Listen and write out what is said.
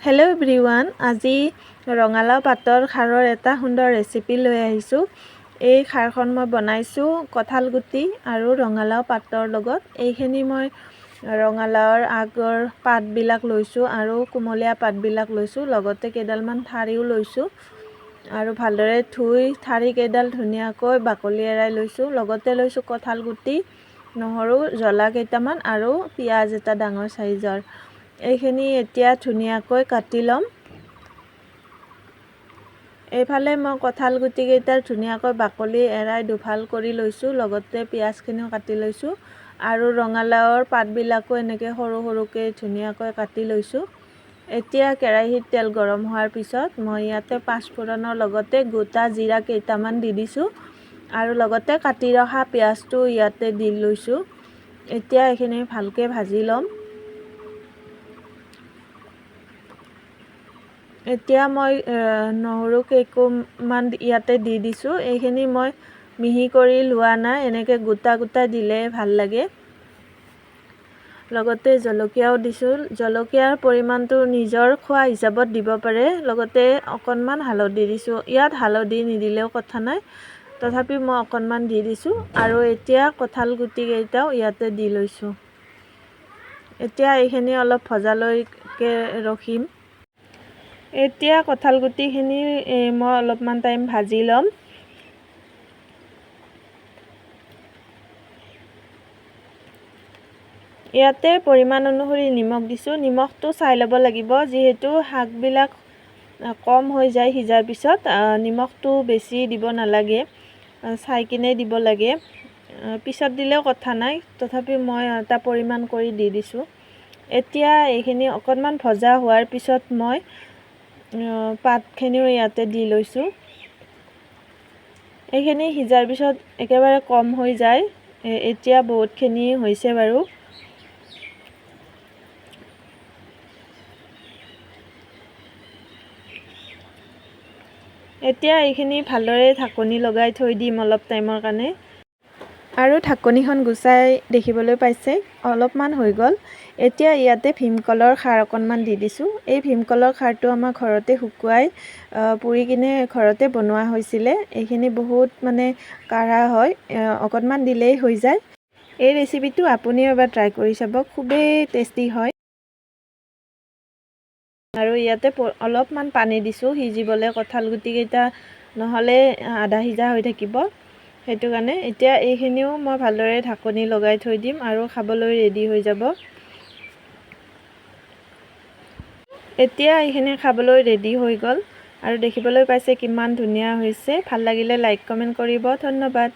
Hello' everyone, আজি ৰঙালাও পাতৰ খাৰৰ এটা সুন্দৰ ৰেচিপি লৈ আহিছোঁ। এই খাৰখন মই বনাইছোঁ কঁঠাল গুটি আৰু ৰঙালাও পাতৰ লগত। এইখিনি মই ৰঙালাওৰ আগৰ পাতবিলাক লৈছোঁ আৰু কুমলীয়া পাতবিলাক লৈছোঁ, লগতে কেইডালমান ঠাৰিও লৈছোঁ আৰু ভালদৰে ধুই ঠাৰি কেইডাল ধুনীয়াকৈ বাকলি এৰাই লৈছোঁ। লগতে লৈছোঁ কঁঠাল গুটি, নহৰু, জ্বলা কেইটামান আৰু পিঁয়াজ এটা ডাঙৰ চাইজৰ। এইখিনি এতিয়া ধুনীয়াকৈ কাটি ল'ম। এইফালে মই কঁঠাল গুটিকেইটা ধুনীয়াকৈ বাকলি এৰাই দুফাল কৰি লৈছোঁ, লগতে পিঁয়াজখিনিও কাটি লৈছোঁ আৰু ৰঙালাওৰ পাতবিলাকো এনেকৈ সৰু সৰুকৈ ধুনীয়াকৈ কাটি লৈছোঁ। এতিয়া কেৰাহীত তেল গৰম হোৱাৰ পিছত মই ইয়াতে পাঁচফোৰণৰ লগতে গোটা জিৰা কেইটামান দি দিছোঁ আৰু লগতে কাটি ৰখা পিঁয়াজটো ইয়াতে দি লৈছোঁ। এতিয়া এইখিনি ভালকৈ ভাজি ল'ম। এতিয়া মই নহৰু কেইকোবমান ইয়াতে দি দিছোঁ। এইখিনি মই মিহি কৰি লোৱা নাই, এনেকৈ গোটা গোটা দিলে ভাল লাগে। লগতে জলকীয়াও দিছোঁ। জলকীয়াৰ পৰিমাণটো নিজৰ খোৱা হিচাপত দিব পাৰে। লগতে অকণমান হালধি দিছোঁ। ইয়াত হালধি নিদিলেও কথা নাই, তথাপি মই অকণমান দি দিছোঁ আৰু এতিয়া কঁঠাল গুটিকেইটাও ইয়াতে দি লৈছোঁ। এতিয়া এইখিনি অলপ ভজালৈকে ৰখিম। এতিয়া কঁঠাল গুটিখিনি মই অলপমান টাইম ভাজি ল'ম। ইয়াতে পৰিমাণ অনুসৰি নিমখ দিছোঁ। নিমখটো চাই ল'ব লাগিব, যিহেতু শাকবিলাক কম হৈ যায় সিজাৰ পিছত। নিমখটো বেছি দিব নালাগে, চাই কিনে দিব লাগে। পিছত দিলেও কথা নাই, তথাপি মই এটা পৰিমাণ কৰি দি দিছোঁ। এতিয়া এইখিনি অকণমান ভজা হোৱাৰ পিছত মই পাতখিনিও ইয়াতে দি লৈছোঁ। এইখিনি সিজাৰ পিছত একেবাৰে কম হৈ যায়। এতিয়া বহুতখিনি হৈছে বাৰু। এতিয়া এইখিনি ভালদৰে ঢাকনি লগাই থৈ দিম অলপ টাইমৰ কাৰণে। আৰু ঢাকনিখন গুচাই দেখিবলৈ পাইছে অলপমান হৈ গ'ল। এতিয়া ইয়াতে ভীমকলৰ খাৰ অকণমান দি দিছোঁ। এই ভীমকলৰ খাৰটো আমাৰ ঘৰতে শুকুৱাই পুৰি কিনে ঘৰতে বনোৱা হৈছিলে। এইখিনি বহুত কাঢ়া হয়, অকণমান দিলেই হৈ যায়। এই ৰেচিপিটো আপুনিও এবাৰ ট্ৰাই কৰি চাব, খুবেই টেষ্টি হয়। আৰু ইয়াতে অলপমান পানী দিছোঁ সিজিবলৈ, কঁঠাল গুটিকেইটা নহ'লে আধা সিজা হৈ থাকিব, সেইটো কাৰণে। এতিয়া এইখিনিও মই ভালদৰে ঢাকনি লগাই থৈ দিম আৰু খাবলৈ ৰেডি হৈ যাব। এতিয়া এইখিনি খাবলৈ ৰেডি হৈ গ'ল আৰু দেখিবলৈ পাইছে কিমান ধুনীয়া হৈছে। ভাল লাগিলে লাইক কমেণ্ট কৰিব। ধন্যবাদ।